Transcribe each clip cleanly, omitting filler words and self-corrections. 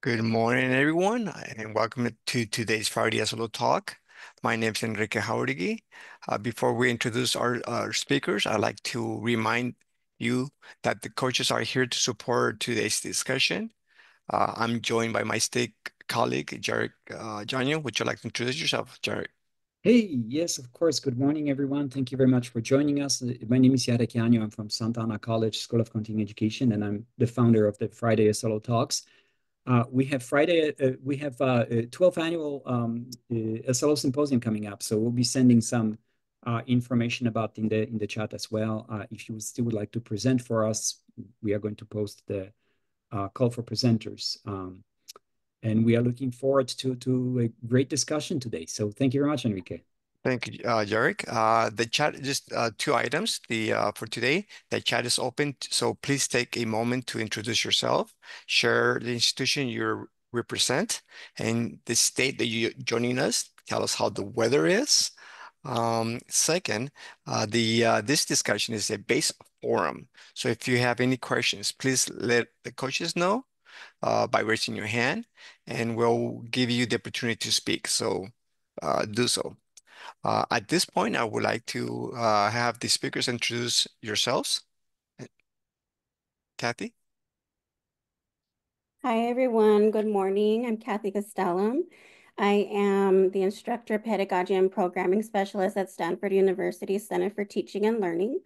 Good morning, everyone, and welcome to today's Friday SLO Talk. My name is Enrique Horii. Before we introduce our speakers, I'd like to remind you that the coaches are here to support today's discussion. I'm joined by my state colleague, Jarek Janyo. Would you like to introduce yourself, Jarek? Hey, yes, of course. Good morning, everyone. Thank you very much for joining us. My name is Jarek Janyo. I'm from Santa Ana College School of Continuing Education, and I'm the founder of the Friday SLO Talks. We have 12th annual SLO Symposium coming up, so we'll be sending some information about in the chat as well. If you still would like to present for us, we are going to post the call for presenters. And we are looking forward to a great discussion today. So thank you very much, Enrique. Thank you, Jarek. The chat, just two items for today. The chat is open, so please take a moment to introduce yourself, share the institution you represent, and the state that you're joining us. Tell us how the weather is. Second, this discussion is a base forum. So if you have any questions, please let the coaches know by raising your hand, and we'll give you the opportunity to speak. So do so. At this point, I would like to have the speakers introduce yourselves. Kathy? Hi, everyone. Good morning. I'm Kathy Castellum. I am the Instructor, Pedagogy, and Programming Specialist at Stanford University Center for Teaching and Learning.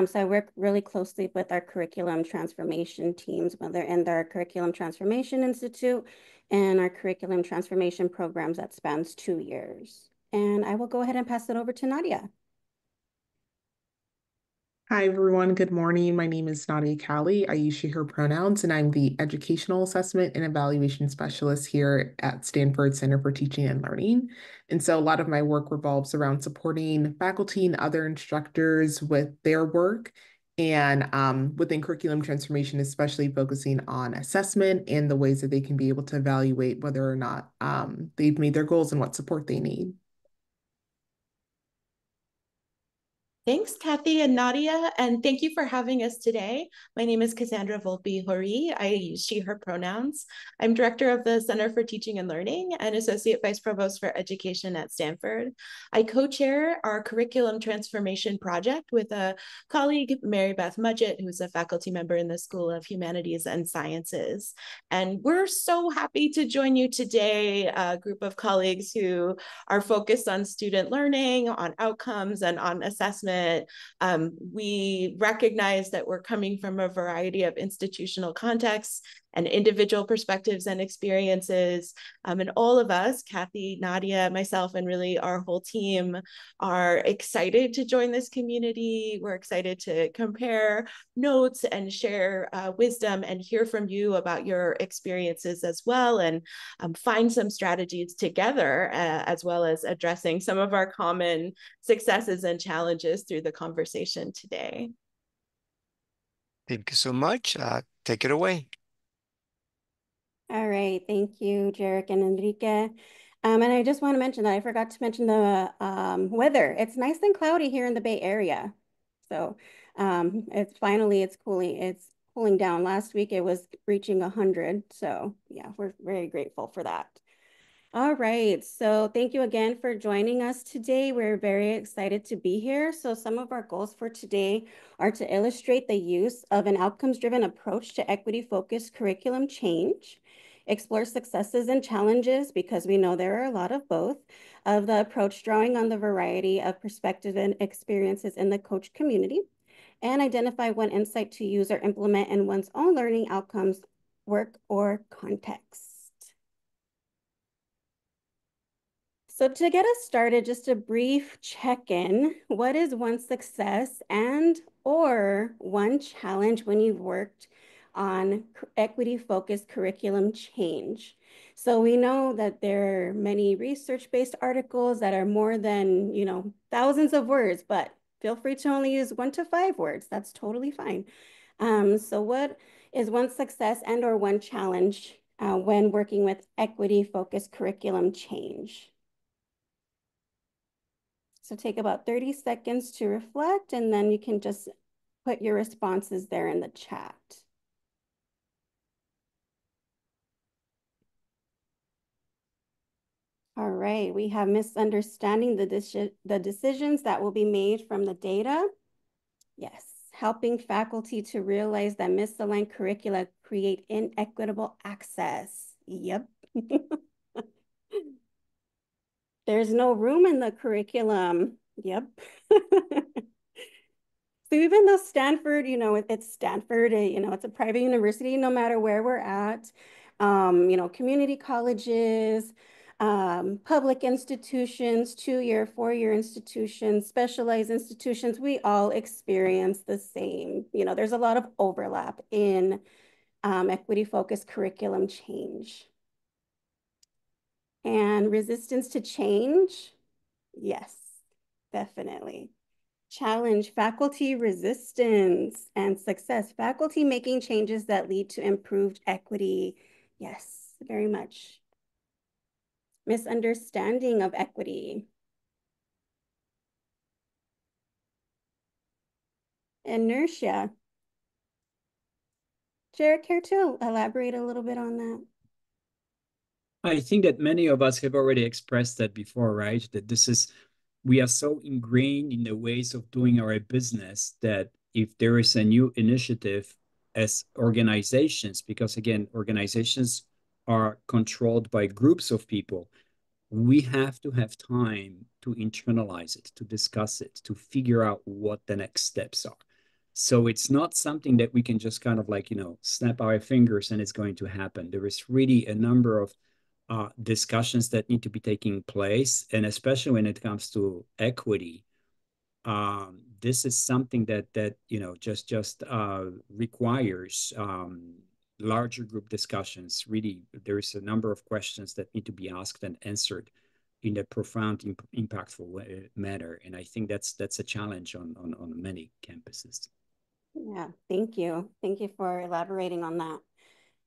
So I work really closely with our curriculum transformation teams, whether in our Curriculum Transformation Institute and our Curriculum Transformation programs that spans 2 years. And I will go ahead and pass it over to Nadia. Hi, everyone. Good morning. My name is Nadia Cali. I use she, her pronouns, and I'm the Educational Assessment and Evaluation Specialist here at Stanford Center for Teaching and Learning. And so a lot of my work revolves around supporting faculty and other instructors with their work and within curriculum transformation, especially focusing on assessment and the ways that they can be able to evaluate whether or not they've made their goals and what support they need. Thanks, Kathy and Nadia, and thank you for having us today. My name is Cassandra Volpe Horii. I use she, her pronouns. I'm director of the Center for Teaching and Learning and Associate Vice Provost for Education at Stanford. I co-chair our curriculum transformation project with a colleague, Mary Beth Mudgett, who's a faculty member in the School of Humanities and Sciences. And we're so happy to join you today, a group of colleagues who are focused on student learning, on outcomes, and on assessment. We recognize that we're coming from a variety of institutional contexts and individual perspectives and experiences. And all of us, Kathy, Nadia, myself, and really our whole team are excited to join this community. We're excited to compare notes and share wisdom and hear from you about your experiences as well, and find some strategies together, as well as addressing some of our common successes and challenges through the conversation today. Thank you so much. Take it away. All right, thank you, Jarek and Enrique. And I just want to mention that I forgot to mention the weather. It's nice and cloudy here in the Bay Area. So it's cooling. It's cooling down. Last week it was reaching 100. So yeah, we're very grateful for that. All right, so thank you again for joining us today. We're very excited to be here. So some of our goals for today are to illustrate the use of an outcomes-driven approach to equity-focused curriculum change, explore successes and challenges, because we know there are a lot of both, of the approach drawing on the variety of perspectives and experiences in the coach community, and identify one insight to use or implement in one's own learning outcomes, work, or context. So to get us started, just a brief check-in. What is one success and or one challenge when you've worked on equity-focused curriculum change? So we know that there are many research-based articles that are more than, thousands of words, but feel free to only use 1 to 5 words. That's totally fine. So what is one success and or one challenge when working with equity-focused curriculum change? So take about 30 seconds to reflect, and then you can just put your responses there in the chat. All right, we have misunderstanding the decisions that will be made from the data. Yes, helping faculty to realize that misaligned curricula create inequitable access. Yep. There's no room in the curriculum. Yep. So even though Stanford, it's Stanford, it's a private university, no matter where we're at, community colleges, public institutions, 2-year, 4-year institutions, specialized institutions, we all experience the same. There's a lot of overlap in equity-focused curriculum change. And resistance to change, yes, definitely. Challenge faculty resistance and success. Faculty making changes that lead to improved equity. Yes, very much. Misunderstanding of equity. Inertia. Jarek, care to elaborate a little bit on that? I think that many of us have already expressed that before, right? That we are so ingrained in the ways of doing our business that if there is a new initiative as organizations, because again, organizations are controlled by groups of people, we have to have time to internalize it, to discuss it, to figure out what the next steps are. So it's not something that we can just kind of snap our fingers and it's going to happen. There is really a number of discussions that need to be taking place, and especially when it comes to equity, this is something that just requires larger group discussions. Really, there is a number of questions that need to be asked and answered in a profound, impactful manner, and I think that's a challenge on many campuses. Yeah, thank you for elaborating on that.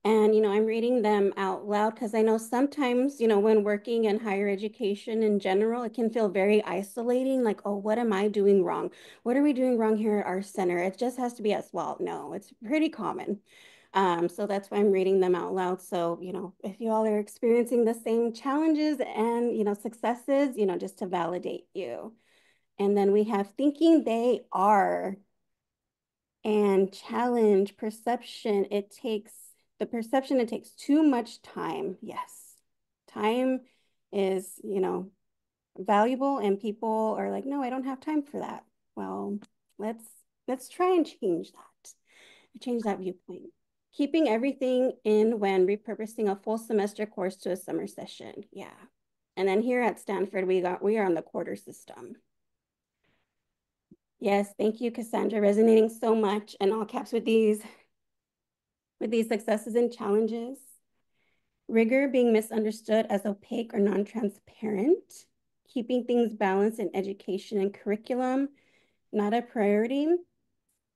And, I'm reading them out loud because I know sometimes, when working in higher education in general, it can feel very isolating. Like, oh, what am I doing wrong? What are we doing wrong here at our center? It just has to be us. Well, no, it's pretty common. So that's why I'm reading them out loud. So, if you all are experiencing the same challenges and, successes, just to validate you. And then we have thinking they are and challenge perception. It takes too much time. Yes. Time is, valuable, and people are like, no, I don't have time for that. Well, let's try and change that viewpoint. Keeping everything in when repurposing a full semester course to a summer session. Yeah. And then here at Stanford, we are on the quarter system. Yes, thank you, Cassandra, resonating so much in all caps with these successes and challenges. Rigor being misunderstood as opaque or non-transparent. Keeping things balanced in education and curriculum, not a priority.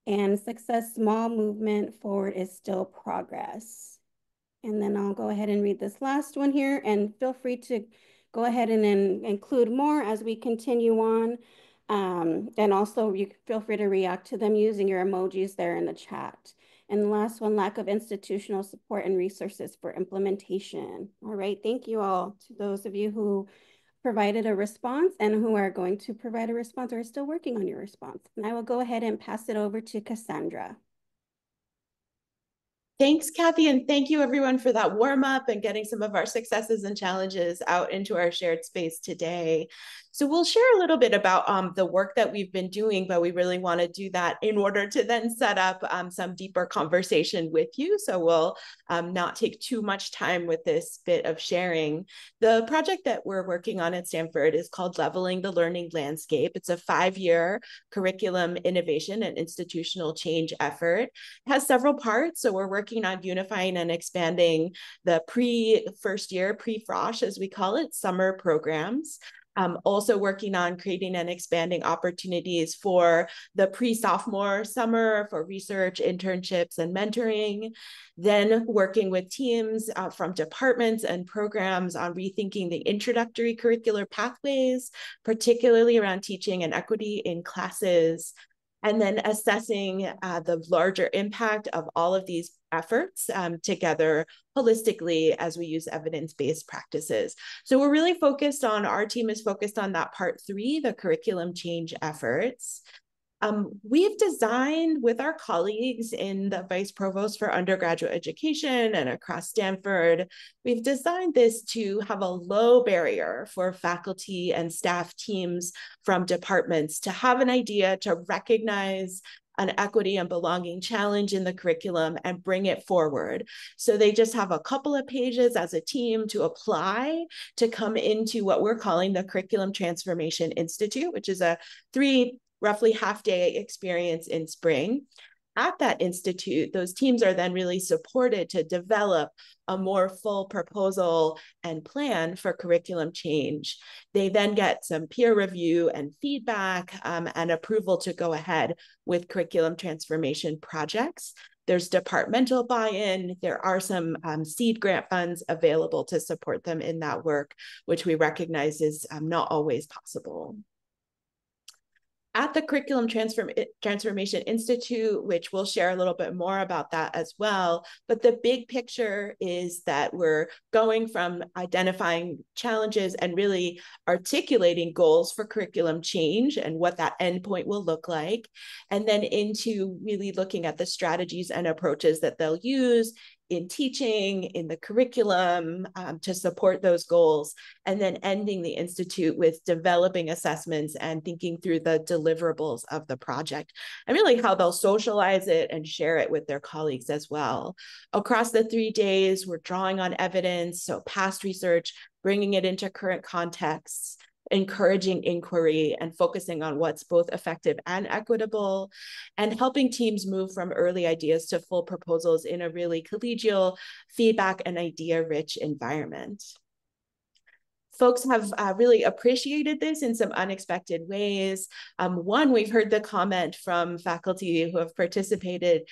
And success, small movement forward is still progress. And then I'll go ahead and read this last one here, and feel free to go ahead and include more as we continue on. And also you feel free to react to them using your emojis there in the chat. And the last one, lack of institutional support and resources for implementation. All right, thank you all to those of you who provided a response and who are going to provide a response or are still working on your response. And I will go ahead and pass it over to Cassandra. Thanks, Kathy, and thank you everyone for that warm up and getting some of our successes and challenges out into our shared space today. So we'll share a little bit about the work that we've been doing, but we really want to do that in order to then set up some deeper conversation with you. So we'll not take too much time with this bit of sharing. The project that we're working on at Stanford is called Leveling the Learning Landscape. It's a 5-year curriculum innovation and institutional change effort. It has several parts. So we're working on unifying and expanding the pre-first year, pre-FROSH as we call it, summer programs. Also working on creating and expanding opportunities for the pre-sophomore summer for research, internships, and mentoring. Then working with teams from departments and programs on rethinking the introductory curricular pathways, particularly around teaching and equity in classes. and then assessing the larger impact of all of these efforts together holistically as we use evidence-based practices. So we're really focused on, our team is focused on that part 3, the curriculum change efforts. We've designed with our colleagues in the Vice Provost for Undergraduate Education and across Stanford, we've designed this to have a low barrier for faculty and staff teams from departments to have an idea, to recognize an equity and belonging challenge in the curriculum and bring it forward. So they just have a couple of pages as a team to apply to come into what we're calling the Curriculum Transformation Institute, which is a roughly half-day experience in spring. At that institute, those teams are then really supported to develop a more full proposal and plan for curriculum change. They then get some peer review and feedback and approval to go ahead with curriculum transformation projects. There's departmental buy-in. There are some seed grant funds available to support them in that work, which we recognize is not always possible. At the Curriculum Transformation Institute, which we'll share a little bit more about that as well, but the big picture is that we're going from identifying challenges and really articulating goals for curriculum change and what that endpoint will look like, and then into really looking at the strategies and approaches that they'll use in teaching, in the curriculum to support those goals, and then ending the Institute with developing assessments and thinking through the deliverables of the project, and really how they'll socialize it and share it with their colleagues as well. Across the 3 days, we're drawing on evidence, so past research, bringing it into current contexts, encouraging inquiry and focusing on what's both effective and equitable, and helping teams move from early ideas to full proposals in a really collegial, feedback and idea-rich environment. Folks have really appreciated this in some unexpected ways. One, we've heard the comment from faculty who have participated,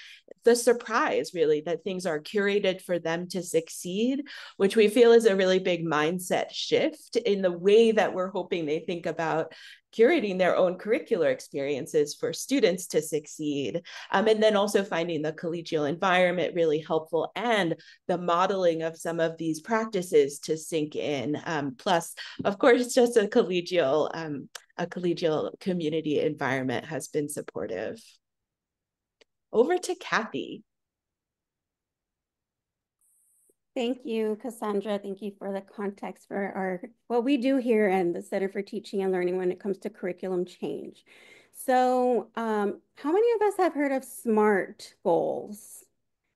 the surprise really that things are curated for them to succeed, which we feel is a really big mindset shift in the way that we're hoping they think about curating their own curricular experiences for students to succeed. And then also finding the collegial environment really helpful and the modeling of some of these practices to sink in. Plus, of course, just a collegial community environment has been supportive. Over to Kathy. Thank you, Cassandra. Thank you for the context for what we do here in the Center for Teaching and Learning when it comes to curriculum change. So how many of us have heard of SMART goals?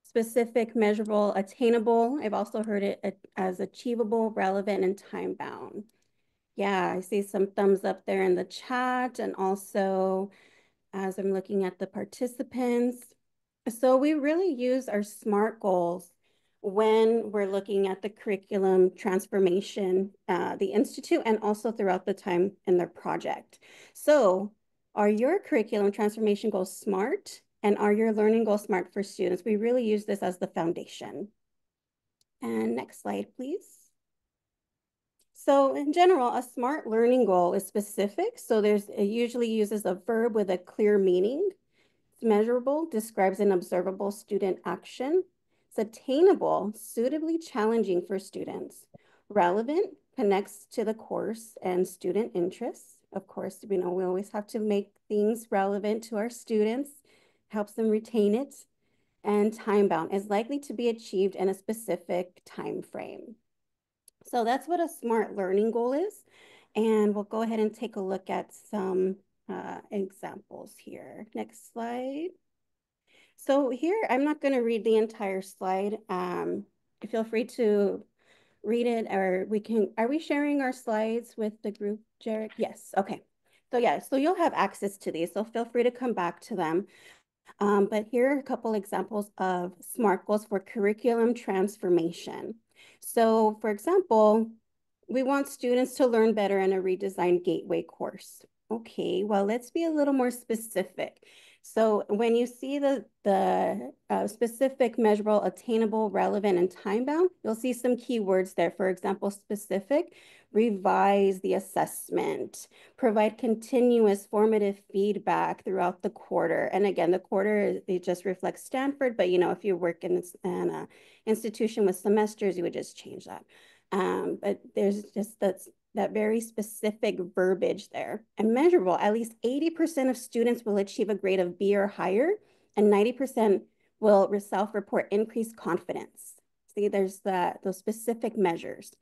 Specific, measurable, attainable. I've also heard it as achievable, relevant, and time-bound. Yeah, I see some thumbs up there in the chat, and also as I'm looking at the participants. So we really use our SMART goals when we're looking at the curriculum transformation, the Institute, and also throughout the time in their project. So are your curriculum transformation goals SMART? And are your learning goals SMART for students? We really use this as the foundation. And next slide, please. So in general, a SMART learning goal is specific. So it usually uses a verb with a clear meaning. It's measurable, describes an observable student action. It's attainable, suitably challenging for students. Relevant, connects to the course and student interests. Of course, we always have to make things relevant to our students, helps them retain it. And time-bound, is likely to be achieved in a specific time frame. So that's what a SMART learning goal is. And we'll go ahead and take a look at some examples here. Next slide. So here, I'm not going to read the entire slide. Feel free to read it, or are we sharing our slides with the group, Jarek? Yes, okay. So yeah, so you'll have access to these, so feel free to come back to them. But here are a couple examples of SMART goals for curriculum transformation. So for example, we want students to learn better in a redesigned Gateway course. Okay, well, let's be a little more specific. So when you see the specific, measurable, attainable, relevant, and time-bound, you'll see some keywords there. For example, specific, revise the assessment, provide continuous formative feedback throughout the quarter. And again, the quarter, it just reflects Stanford, but if you work in an institution with semesters, you would just change that. But there's just that very specific verbiage there. And measurable, at least 80% of students will achieve a grade of B or higher, and 90% will self-report increased confidence. See, there's those specific measures.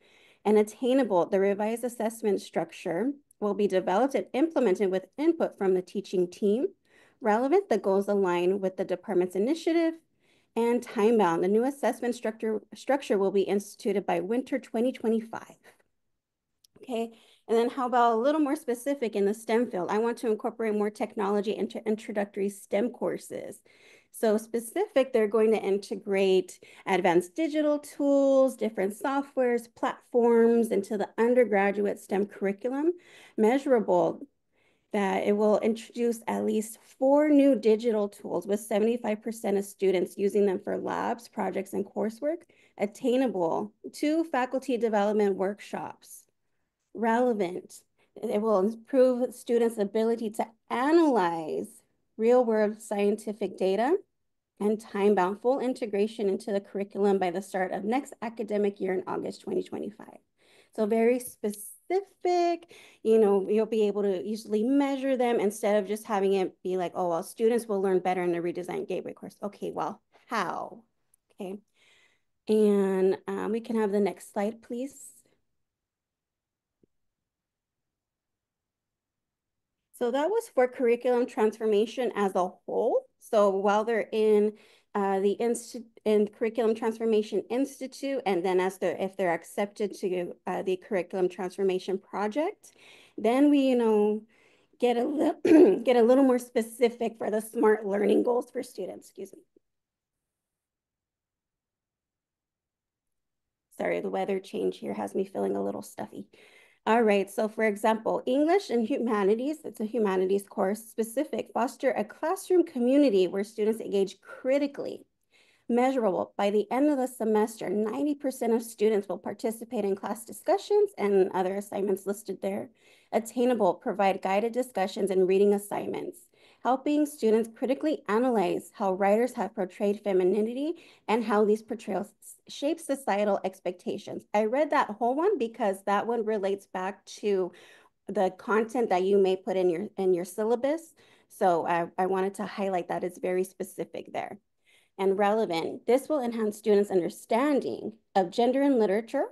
And attainable, the revised assessment structure will be developed and implemented with input from the teaching team. Relevant, the goals align with the department's initiative. And time-bound, the new assessment structure will be instituted by winter 2025. Okay, and then how about a little more specific in the STEM field? I want to incorporate more technology into introductory STEM courses. So specific, they're going to integrate advanced digital tools, different softwares, platforms into the undergraduate STEM curriculum. Measurable, that it will introduce at least 4 new digital tools with 75% of students using them for labs, projects, and coursework. Attainable, 2 faculty development workshops. Relevant, it will improve students' ability to analyze real-world scientific data. And time-bound, full integration into the curriculum by the start of next academic year in August 2025. So very specific, you'll be able to easily measure them instead of just having it be like, oh, well, students will learn better in the redesigned gateway course. Okay, well, how? Okay, and we can have the next slide, please. So that was for curriculum transformation as a whole. So while they're in the Curriculum Transformation Institute, and then if they're accepted to the Curriculum Transformation Project, then we get a little more specific for the SMART learning goals for students. Excuse me. Sorry, the weather change here has me feeling a little stuffy. All right, so for example, English and humanities, it's a humanities course, specific, foster a classroom community where students engage critically. Measurable, by the end of the semester, 90% of students will participate in class discussions and other assignments listed there. Attainable, provide guided discussions and reading assignments, helping students critically analyze how writers have portrayed femininity and how these portrayals shape societal expectations. I read that whole one because that one relates back to the content that you may put in your syllabus. So I wanted to highlight that it's very specific there. And relevant, this will enhance students' understanding of gender and literature.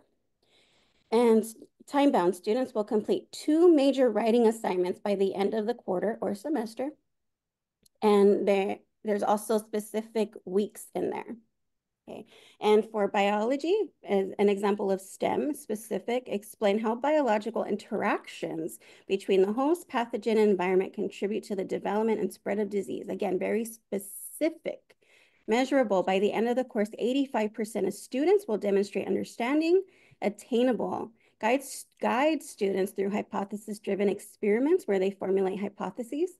And time-bound, students will complete 2 major writing assignments by the end of the quarter or semester. And there's also specific weeks in there. Okay. And for biology, as an example of STEM specific, explain how biological interactions between the host, pathogen, and environment contribute to the development and spread of disease. Again, very specific. Measurable, by the end of the course, 85% of students will demonstrate understanding. Attainable, guide students through hypothesis-driven experiments where they formulate hypotheses.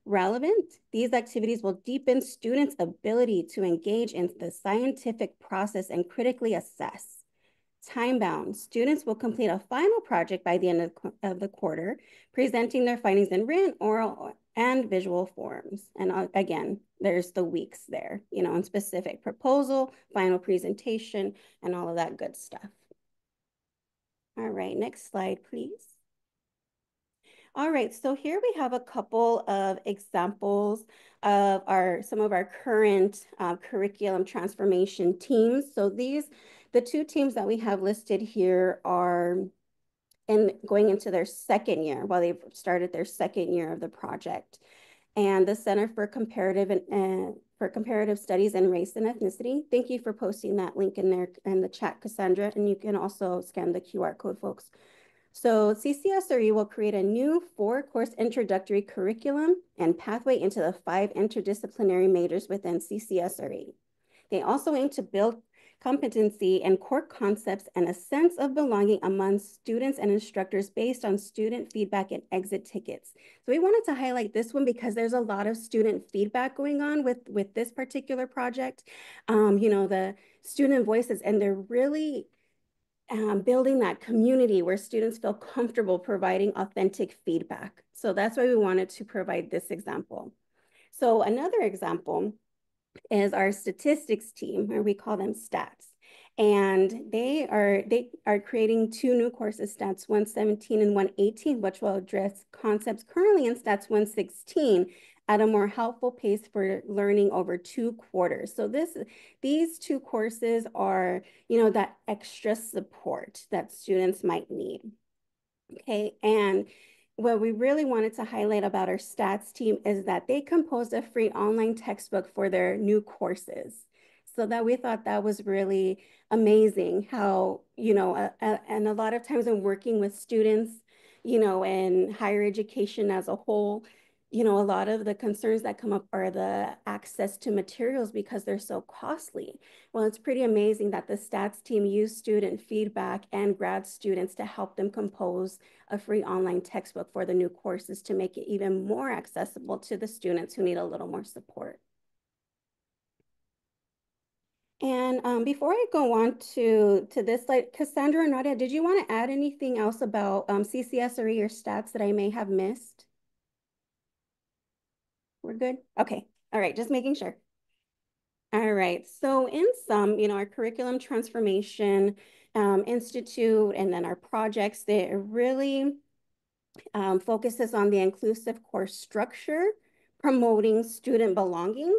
Relevant, these activities will deepen students' ability to engage in the scientific process and critically assess. Time-bound, students will complete a final project by the end of the quarter, presenting their findings in written, oral, and visual forms. And again, there's the weeks there, in specific proposal, final presentation, and all of that good stuff. All right, next slide, please. All right, so here we have a couple of examples of some of our current curriculum transformation teams. So the 2 teams that we have listed here are going into their 2nd year, while they've started their 2nd year of the project. And the Center for Comparative Studies in Race and Ethnicity. Thank you for posting that link in there in the chat, Cassandra, and you can also scan the QR code, folks. So CCSRE will create a new 4-course introductory curriculum and pathway into the 5 interdisciplinary majors within CCSRE. They also aim to build competency, and core concepts, and a sense of belonging among students and instructors based on student feedback and exit tickets. So we wanted to highlight this one because there's a lot of student feedback going on with this particular project. You know, the student voices, and they're really building that community where students feel comfortable providing authentic feedback. So that's why we wanted to provide this example. So another example is our statistics team, or we call them stats. And they are creating 2 new courses, Stats 117 and 118, which will address concepts currently in Stats 116 at a more helpful pace for learning over 2 quarters. So these 2 courses are, you know, that extra support that students might need. Okay, and what we really wanted to highlight about our stats team is that they composed a free online textbook for their new courses. So that we thought that was really amazing how, you know, and a lot of times when working with students, you know, in higher education as a whole, you know, a lot of the concerns that come up are the access to materials because they're so costly. Well, it's pretty amazing that the stats team used student feedback and grad students to help them compose a free online textbook for the new courses to make it even more accessible to the students who need a little more support. And before I go on to this slide, Cassandra and Nadia, did you want to add anything else about CCSRE or stats that I may have missed? We're good? Okay. All right. Just making sure. All right. So in sum, you know, our curriculum transformation institute and then our projects, they really focuses on the inclusive course structure, promoting student belonging,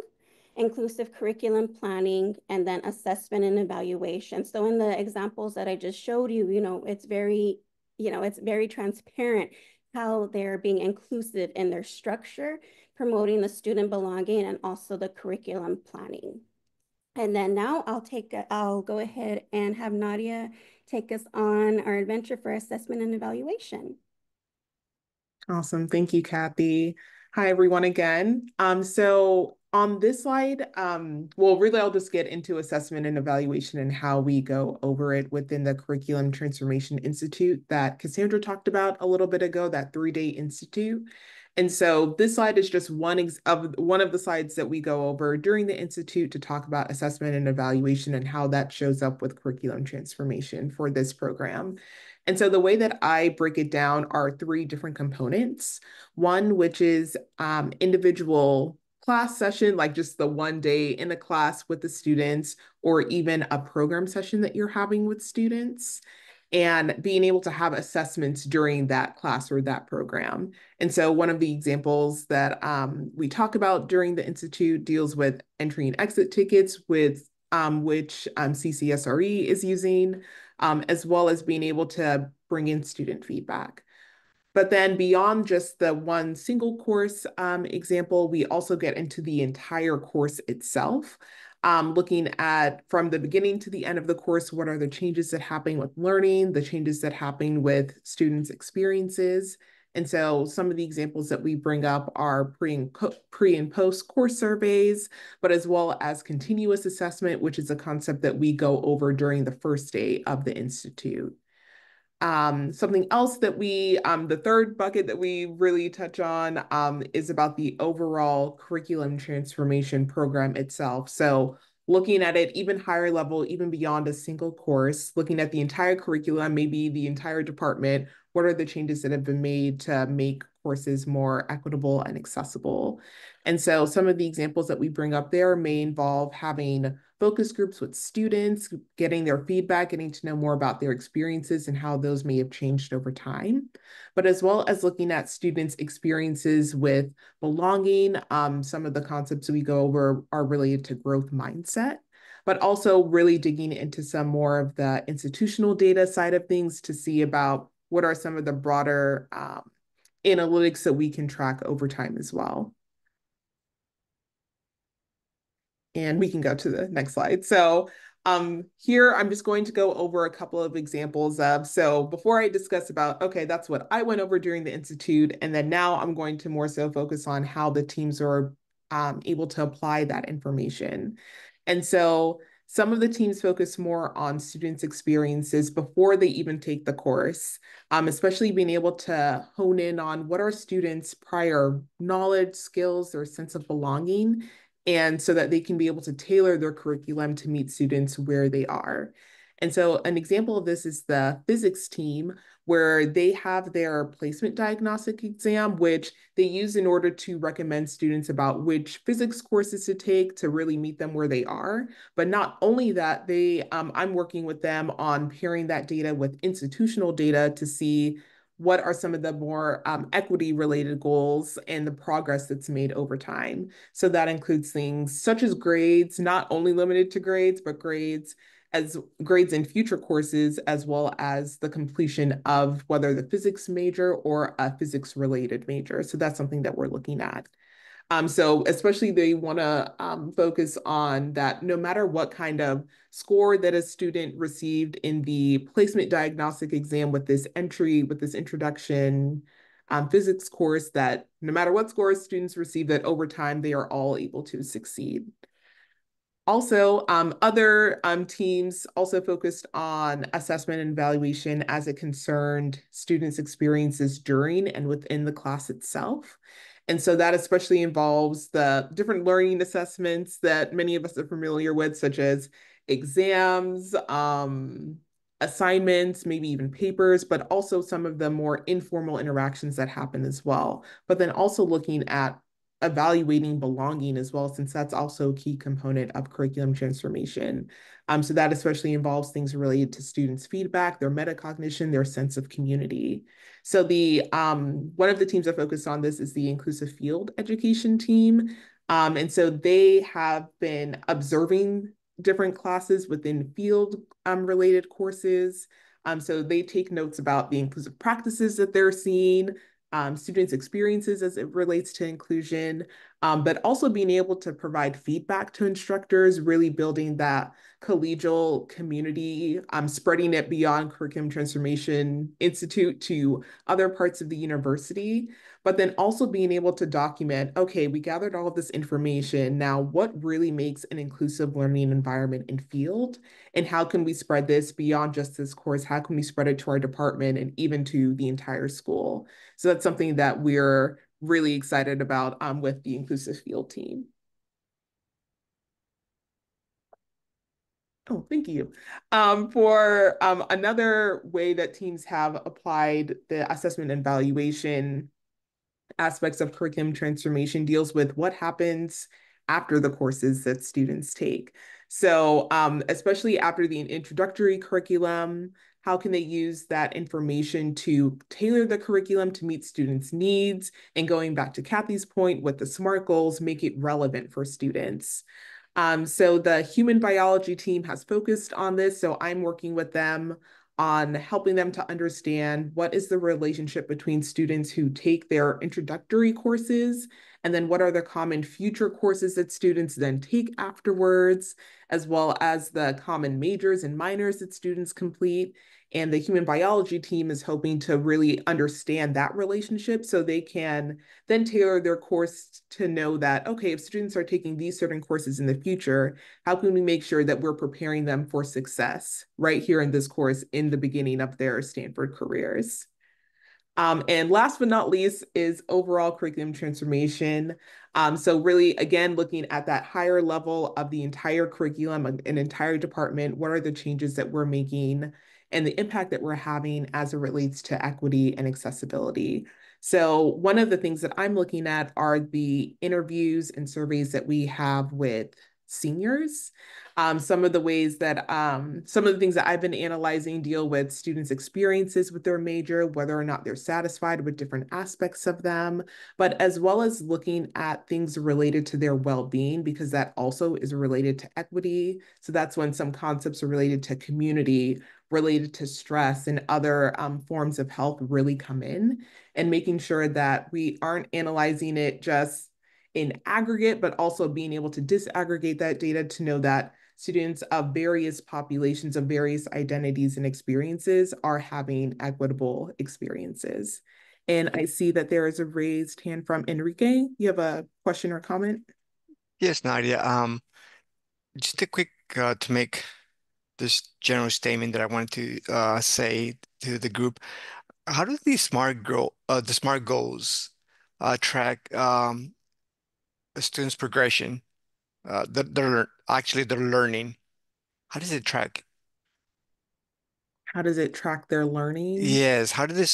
inclusive curriculum planning, and then assessment and evaluation. So in the examples that I just showed you, you know, it's very transparent how they're being inclusive in their structure, promoting the student belonging, and also the curriculum planning. And then now I'll go ahead and have Nadia take us on our adventure for assessment and evaluation. Awesome. Thank you, Kathy. Hi, everyone again. So on this slide, well, really, I'll just get into assessment and evaluation and how we go over it within the Curriculum Transformation Institute that Cassandra talked about a little bit ago, that 3-day institute. And so this slide is just one of the slides that we go over during the institute to talk about assessment and evaluation and how that shows up with curriculum transformation for this program. And so the way that I break it down are 3 different components. One, which is individual class session, like just the one day in a class with the students, or even a program session that you're having with students, and being able to have assessments during that class or that program. And so one of the examples that we talk about during the Institute deals with entry and exit tickets, with which CCSRE is using, as well as being able to bring in student feedback. But then beyond just the one single course example, we also get into the entire course itself, looking at from the beginning to the end of the course, what are the changes that happen with learning, the changes that happen with students' experiences. And so some of the examples that we bring up are pre and post course surveys, but as well as continuous assessment, which is a concept that we go over during the first day of the Institute. Something else that the third bucket that we really touch on is about the overall curriculum transformation program itself. So looking at it even higher level, even beyond a single course, looking at the entire curriculum, maybe the entire department, what are the changes that have been made to make courses more equitable and accessible? And so some of the examples that we bring up there may involve having focus groups with students, getting their feedback, getting to know more about their experiences and how those may have changed over time, but as well as looking at students' experiences with belonging. Some of the concepts we go over are related to growth mindset, but also really digging into some more of the institutional data side of things to see about what are some of the broader analytics that we can track over time as well. And we can go to the next slide. So here, I'm just going to go over a couple of examples of, so before I discuss about, okay, that's what I went over during the Institute, and then now I'm going to more so focus on how the teams are able to apply that information. And so Some of the teams focus more on students' experiences before they even take the course, especially being able to hone in on what are students' prior knowledge, skills, their sense of belonging, and so that they can be able to tailor their curriculum to meet students where they are. And so an example of this is the physics team, where they have their placement diagnostic exam, which they use in order to recommend students about which physics courses to take to really meet them where they are. But not only that, I'm working with them on pairing that data with institutional data to see what are some of the more equity related goals and the progress that's made over time. So that includes things such as grades, not only limited to grades, but grades in future courses, as well as the completion of whether the physics major or a physics related major. So that's something that we're looking at. So especially they want to focus on that no matter what kind of score that a student received in the placement diagnostic exam with this introduction physics course, that no matter what scores students receive, that over time they are all able to succeed. Also, other teams also focused on assessment and evaluation as it concerned students' experiences during and within the class itself. And so that especially involves the different learning assessments that many of us are familiar with, such as exams, assignments, maybe even papers, but also some of the more informal interactions that happen as well. But then also looking at evaluating belonging as well, since that's also a key component of curriculum transformation. So that especially involves things related to students' feedback, their metacognition, their sense of community. So one of the teams that focus on this is the inclusive field education team. And so they have been observing different classes within field related courses. So they take notes about the inclusive practices that they're seeing, students' experiences as it relates to inclusion, but also being able to provide feedback to instructors, really building that collegial community, spreading it beyond Curriculum Transformation Institute to other parts of the university, but then also being able to document, okay, we gathered all of this information. Now, what really makes an inclusive learning environment in field? And how can we spread this beyond just this course? How can we spread it to our department and even to the entire school? So that's something that we're really excited about with the inclusive field team. Oh, thank you. For another way that teams have applied the assessment and evaluation aspects of curriculum transformation deals with what happens after the courses that students take. So especially after the introductory curriculum, how can they use that information to tailor the curriculum to meet students' needs? And going back to Kathy's point with the SMART goals, make it relevant for students. So the human biology team has focused on this. So I'm working with them on helping them to understand what is the relationship between students who take their introductory courses, and then what are the common future courses that students then take afterwards, as well as the common majors and minors that students complete. And the human biology team is hoping to really understand that relationship so they can then tailor their course to know that, okay, if students are taking these certain courses in the future, how can we make sure that we're preparing them for success right here in this course in the beginning of their Stanford careers? And last but not least is overall curriculum transformation. So really, again, looking at that higher level of the entire curriculum, an entire department, what are the changes that we're making and the impact that we're having as it relates to equity and accessibility. So one of the things that I'm looking at are the interviews and surveys that we have with seniors. Some of the things that I've been analyzing deal with students' experiences with their major, whether or not they're satisfied with different aspects of them, but as well as looking at things related to their well-being, because that also is related to equity. So that's when some concepts are related to community, related to stress, and other forms of health really come in, and making sure that we aren't analyzing it just in aggregate, but also being able to disaggregate that data to know that students of various populations, of various identities and experiences are having equitable experiences. And I see that there is a raised hand from Enrique. You have a question or comment? Yes, Nadia. Just a quick to make this general statement that I wanted to say to the group. How do the SMART goals track a student's progression? They're learning. How does it track? How does it track their learning? Yes. How do the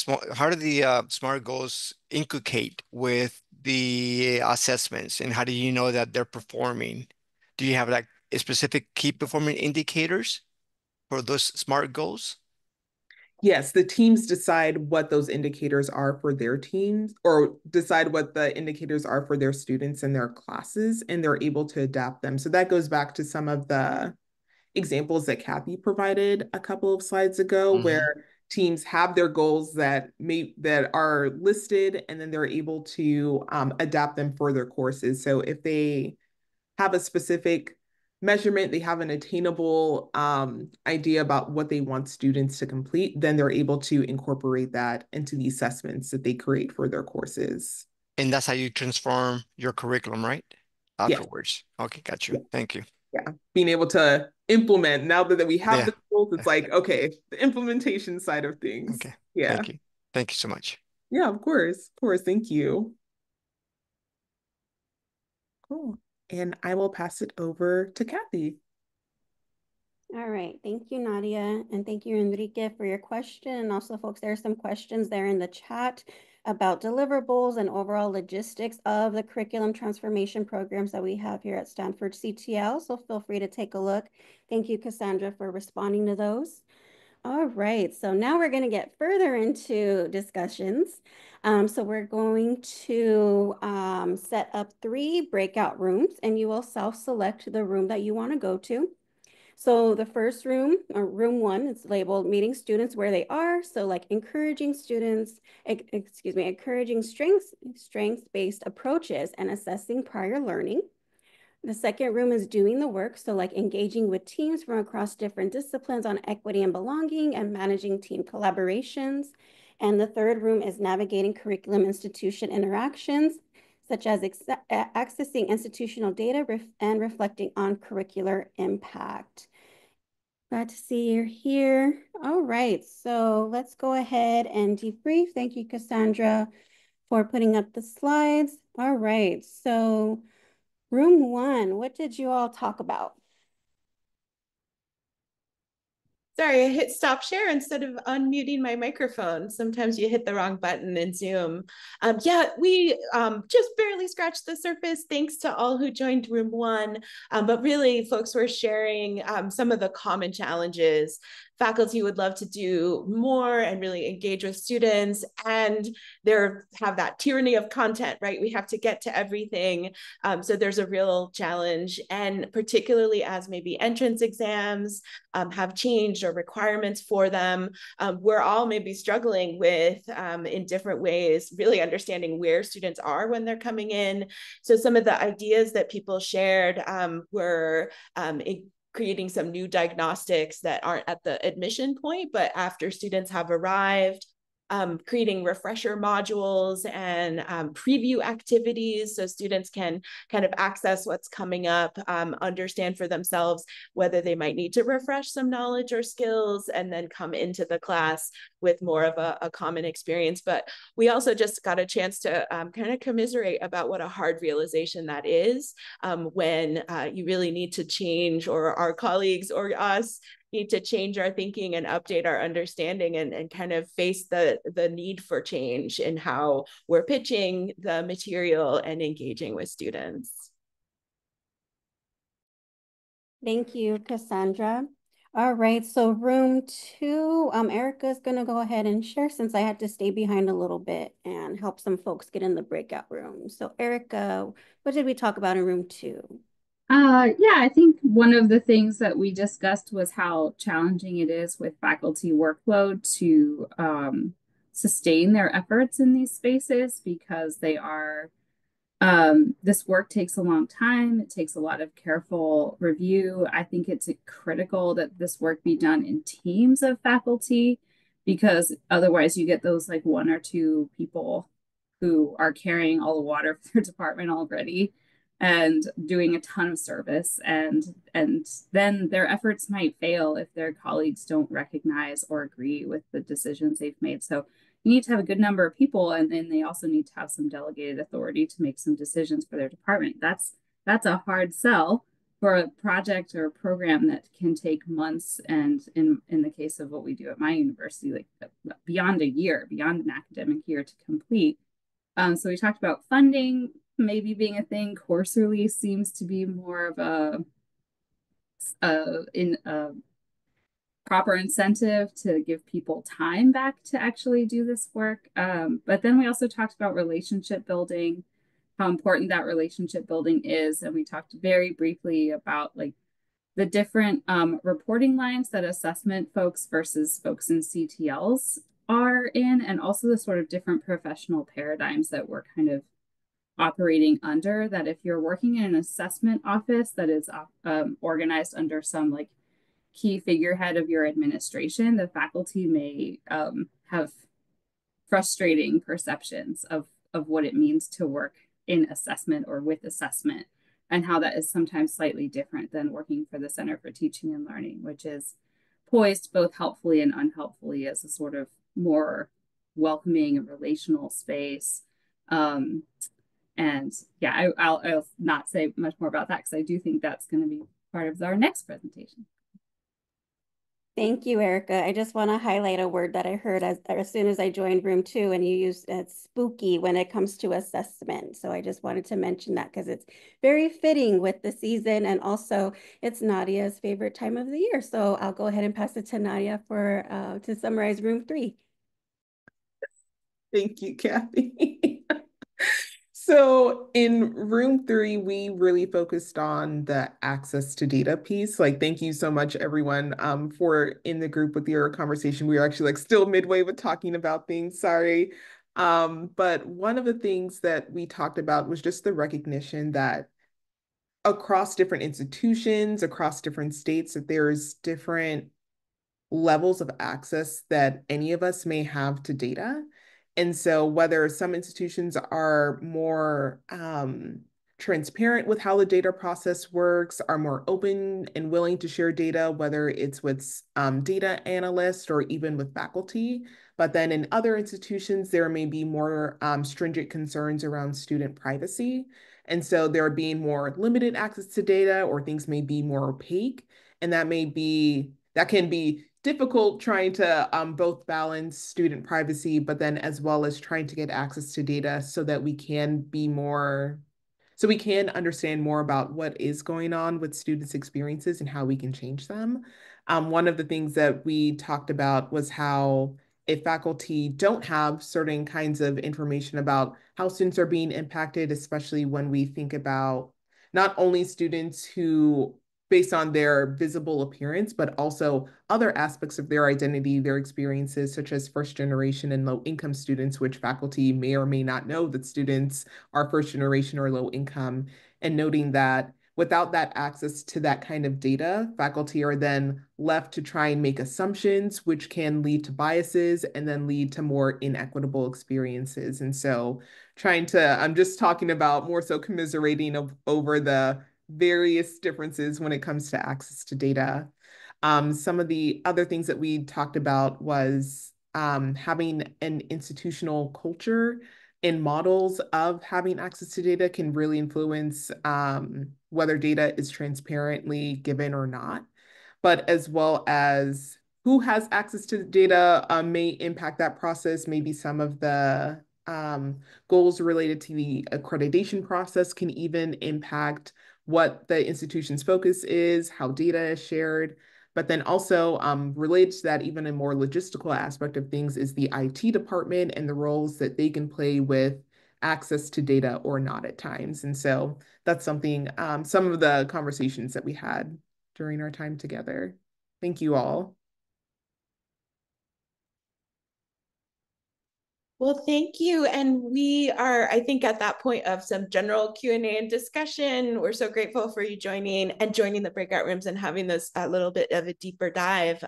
SMART goals inculcate with the assessments, and how do you know that they're performing? Do you have like a specific key performance indicators for those SMART goals? Yes, the teams decide what those indicators are for their teams, or decide what the indicators are for their students and their classes, and they're able to adapt them. So that goes back to some of the examples that Kathy provided a couple of slides ago, Hmm. where teams have their goals that are listed, and then they're able to adapt them for their courses. So if they have a specific measurement, they have an attainable idea about what they want students to complete, then they're able to incorporate that into the assessments that they create for their courses. And that's how you transform your curriculum, right? Yes. Afterwards. Okay, got you. Yeah. Thank you. Yeah. Being able to implement now that we have Yeah. the tools, it's like, okay, the implementation side of things. Okay. Yeah. Thank you. Thank you so much. Yeah, of course. Of course. Thank you. Cool. And I will pass it over to Kathy. All right, thank you, Nadia, and thank you, Enrique, for your question. And also, folks, there are some questions there in the chat about deliverables and overall logistics of the curriculum transformation programs that we have here at Stanford CTL. So feel free to take a look. Thank you, Cassandra, for responding to those. All right, so now we're going to get further into discussions. So we're going to set up 3 breakout rooms, and you will self-select the room that you want to go to. So the first room, or room 1, it's labeled meeting students where they are. So like encouraging students, encouraging strengths-based approaches and assessing prior learning. The second room is doing the work. So like engaging with teams from across different disciplines on equity and belonging and managing team collaborations. And the third room is navigating curriculum institution interactions, such as accessing institutional data and reflecting on curricular impact. Glad to see you're here. All right, so let's go ahead and debrief. Thank you, Cassandra, for putting up the slides. All right, so room 1, what did you all talk about? Sorry, I hit stop share instead of unmuting my microphone. Sometimes you hit the wrong button in Zoom. Yeah, we just barely scratched the surface. Thanks to all who joined room 1. But really, folks were sharing some of the common challenges. Faculty would love to do more and really engage with students, and have that tyranny of content, right? We have to get to everything. So there's a real challenge, and particularly as maybe entrance exams have changed or requirements for them, we're all maybe struggling with, in different ways, really understanding where students are when they're coming in. So some of the ideas that people shared were creating some new diagnostics that aren't at the admission point, but after students have arrived, creating refresher modules and preview activities so students can kind of access what's coming up, understand for themselves whether they might need to refresh some knowledge or skills, and then come into the class with more of a common experience. But we also just got a chance to kind of commiserate about what a hard realization that is, when you really need to change, or our colleagues or us need to change our thinking and update our understanding, and kind of face the need for change in how we're pitching the material and engaging with students. Thank you, Cassandra. All right, so room 2, Erica's gonna go ahead and share since I had to stay behind a little bit and help some folks get in the breakout room. So Erica, what did we talk about in room 2? Yeah, I think one of the things that we discussed was how challenging it is with faculty workload to sustain their efforts in these spaces, because they are this work takes a long time. It takes a lot of careful review. I think it's critical that this work be done in teams of faculty, because otherwise you get those like 1 or 2 people who are carrying all the water for their department already. and doing a ton of service, and then their efforts might fail if their colleagues don't recognize or agree with the decisions they've made. So you need to have a good number of people, and then they also need to have some delegated authority to make some decisions for their department. That's a hard sell for a project or a program that can take months, and in the case of what we do at my university, like beyond a year, beyond an academic year to complete. So we talked about funding maybe being a thing. Course release seems to be more of a proper incentive to give people time back to actually do this work. But then we also talked about relationship building, how important that relationship building is. And we talked very briefly about like the different reporting lines that assessment folks versus folks in CTLs are in, and also the sort of different professional paradigms that we're kind of operating under. That if you're working in an assessment office that is organized under some like key figurehead of your administration, the faculty may have frustrating perceptions of what it means to work in assessment or with assessment, and how that is sometimes slightly different than working for the Center for Teaching and Learning, which is poised both helpfully and unhelpfully as a sort of more welcoming and relational space. And yeah, I'll not say much more about that because I do think that's going to be part of our next presentation. Thank you, Erica. I just want to highlight a word that I heard as soon as I joined room 2, and you used spooky when it comes to assessment. So I just wanted to mention that because it's very fitting with the season, and also it's Nadia's favorite time of the year. So I'll go ahead and pass it to Nadia for to summarize room 3. Thank you, Kathy. So in room 3, we really focused on the access to data piece. Like, thank you so much, everyone, for in the group with your conversation. We were actually like still midway with talking about things, sorry. But one of the things that we talked about was just the recognition that across different institutions, across different states, that there's different levels of access that any of us may have to data. And so whether some institutions are more transparent with how the data process works, are more open and willing to share data, whether it's with data analysts or even with faculty. But then in other institutions, there may be more stringent concerns around student privacy. And so there being more limited access to data, or things may be more opaque. And that can be difficult trying to both balance student privacy, but then as well as trying to get access to data so that we can understand more about what is going on with students' experiences and how we can change them. One of the things that we talked about was how if faculty don't have certain kinds of information about how students are being impacted, especially when we think about not only students who based on their visible appearance, but also other aspects of their identity, their experiences, such as first generation and low income students, which faculty may or may not know that students are first generation or low income, and noting that without that access to that kind of data, faculty are then left to try and make assumptions, which can lead to biases and then lead to more inequitable experiences. And so I'm just talking about more so commiserating over the various differences when it comes to access to data. Some of the other things that we talked about was having an institutional culture and models of having access to data can really influence whether data is transparently given or not, but as well as who has access to the data may impact that process. Maybe some of the goals related to the accreditation process can even impact what the institution's focus is, how data is shared. But then also related to that, even a more logistical aspect of things is the IT department and the roles that they can play with access to data or not at times. And so that's something, some of the conversations that we had during our time together. Thank you all. Well, thank you. And we are, I think, at that point of some general Q&A and discussion. We're so grateful for you joining the breakout rooms and having this a little bit of a deeper dive.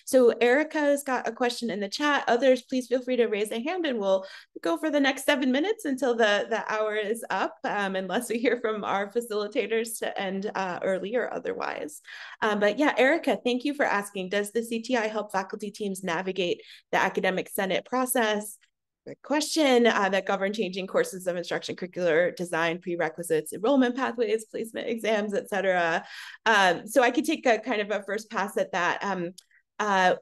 So Erica's got a question in the chat. Others, please feel free to raise a hand and we'll go for the next 7 minutes until the hour is up, unless we hear from our facilitators to end early or otherwise. But yeah, Erica, thank you for asking, does the CTI help faculty teams navigate the academic senate process? Great question that govern changing courses of instruction, curricular design, prerequisites, enrollment pathways, placement exams, et cetera. So I could take a kind of a first pass at that.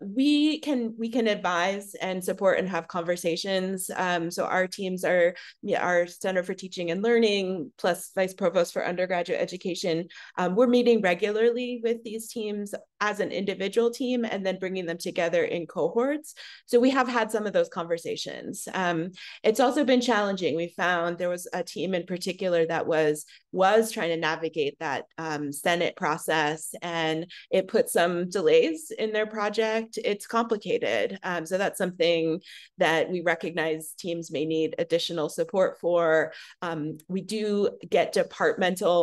We can advise and support and have conversations. So our teams are our Center for Teaching and Learning plus Vice Provost for Undergraduate Education. We're meeting regularly with these teams as an individual team and then bringing them together in cohorts. So we have had some of those conversations. It's also been challenging. We found there was a team in particular that was trying to navigate that Senate process, and it put some delays in their project. It's complicated. So that's something that we recognize teams may need additional support for. We do get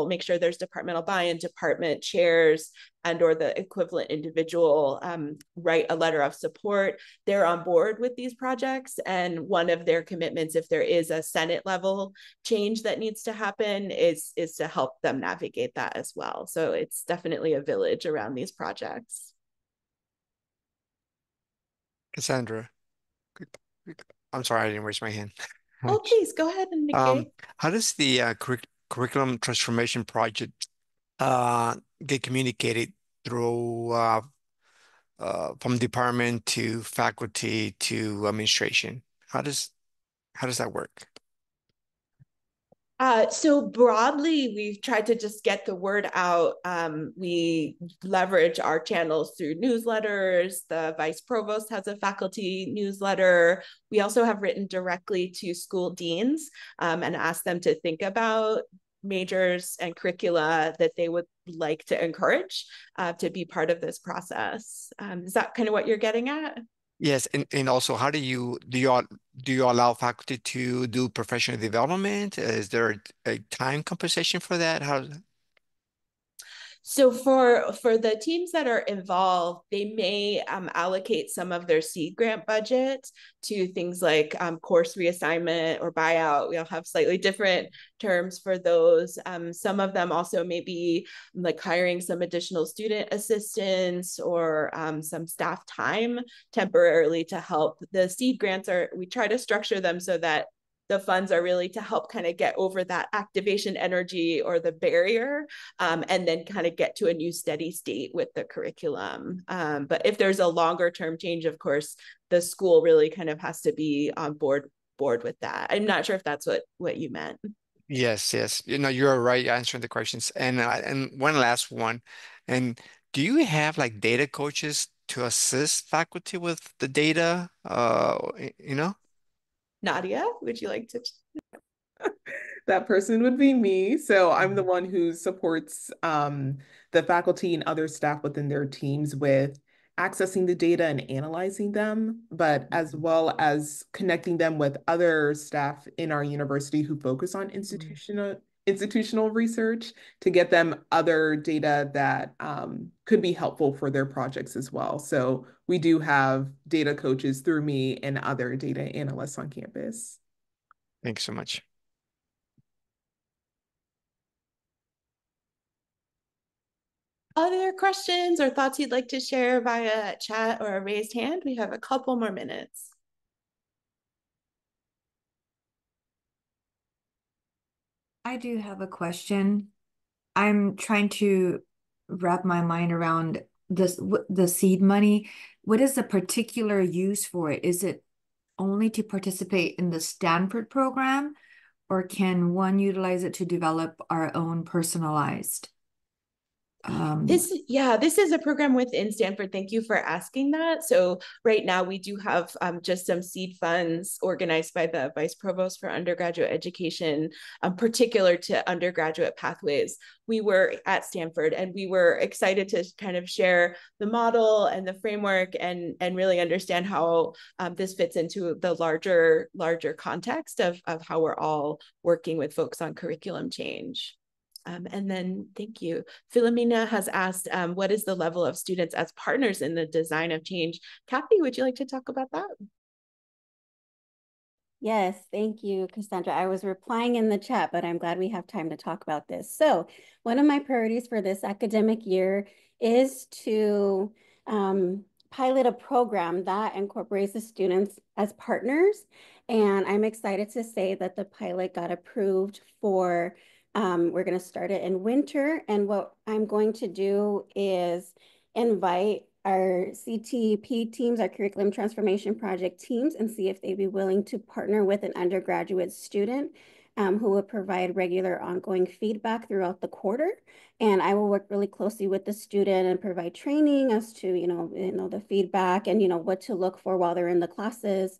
make sure there's departmental buy-in, department chairs and or the equivalent individual write a letter of support. They're on board with these projects, and one of their commitments, if there is a Senate level change that needs to happen, is to help them navigate that as well. So it's definitely a village around these projects. Cassandra, I'm sorry, I didn't raise my hand. Oh, please go ahead, Enrique. How does the curriculum transformation project get communicated through from department to faculty to administration? How does that work? So broadly, we've tried to just get the word out. We leverage our channels through newsletters. The Vice Provost has a faculty newsletter. We also have written directly to school deans and asked them to think about majors and curricula that they would like to encourage to be part of this process. Is that kind of what you're getting at? Yes, and also, how do you allow faculty to do professional development? Is there a time compensation for that? How? So for the teams that are involved, they may allocate some of their seed grant budget to things like course reassignment or buyout. We'll have slightly different terms for those. Some of them also may be like hiring some additional student assistants or some staff time temporarily to help. The seed grants we try to structure them so that the funds are really to help kind of get over that activation energy or the barrier, and then kind of get to a new steady state with the curriculum. But if there's a longer term change, of course, the school really kind of has to be on board with that. I'm not sure if that's what you meant. Yes, yes. You're right answering the questions. And one last one. And do you have like data coaches to assist faculty with the data? Nadia, would you like to? That person would be me. So I'm the one who supports the faculty and other staff within their teams with accessing the data and analyzing them, but as well as connecting them with other staff in our university who focus on institutional research to get them other data that could be helpful for their projects as well. So we do have data coaches through me and other data analysts on campus. Thanks so much. Other questions or thoughts you'd like to share via chat or a raised hand? We have a couple more minutes. I do have a question. I'm trying to wrap my mind around the seed money. What is the particular use for it? Is it only to participate in the Stanford program, or can one utilize it to develop our own personalized? This is a program within Stanford. Thank you for asking that. So right now we do have just some seed funds organized by the Vice Provost for undergraduate education, particular to undergraduate pathways. We were at Stanford and we were excited to kind of share the model and the framework and really understand how this fits into the larger context of how we're all working with folks on curriculum change. And then, thank you. Philomena has asked, what is the level of students as partners in the design of change? Kathy, would you like to talk about that? Yes, thank you, Cassandra. I was replying in the chat, but I'm glad we have time to talk about this. So one of my priorities for this academic year is to pilot a program that incorporates the students as partners. And I'm excited to say that the pilot got approved for we're going to start it in winter. And what I'm going to do is invite our CTP teams, our Curriculum Transformation Project teams, and see if they'd be willing to partner with an undergraduate student who will provide regular ongoing feedback throughout the quarter. And I will work really closely with the student and provide training as to, the feedback and, what to look for while they're in the classes.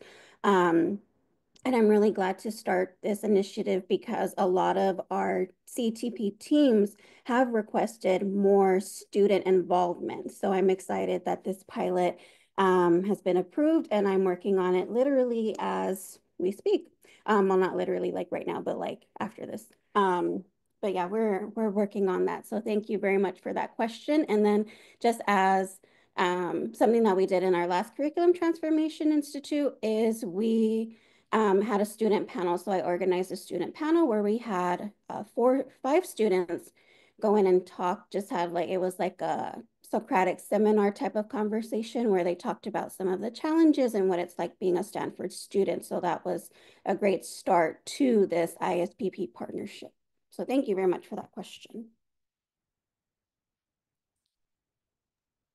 And I'm really glad to start this initiative because a lot of our CTP teams have requested more student involvement. So I'm excited that this pilot has been approved and I'm working on it literally as we speak. Well, not literally like right now, but like after this. But yeah, we're working on that. So thank you very much for that question. And then just as something that we did in our last Curriculum Transformation Institute is we had a student panel. So I organized a student panel where we had 5 students go in and talk, it was like a Socratic seminar type of conversation where they talked about some of the challenges and what it's like being a Stanford student. So that was a great start to this ISPP partnership. So thank you very much for that question.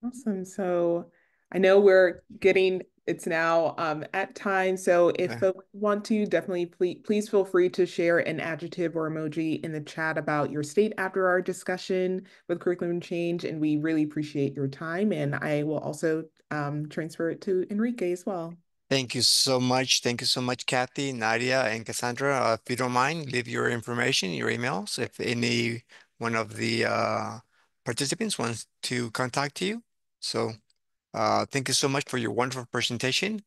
Awesome. So I know it's now at time. So if folks want to, definitely please feel free to share an adjective or emoji in the chat about your state after our discussion with curriculum change. And we really appreciate your time. And I will also transfer it to Enrique as well. Thank you so much. Thank you so much, Kathy, Nadia, and Cassandra. If you don't mind, leave your information, your emails, if any one of the participants wants to contact you. So thank you so much for your wonderful presentation.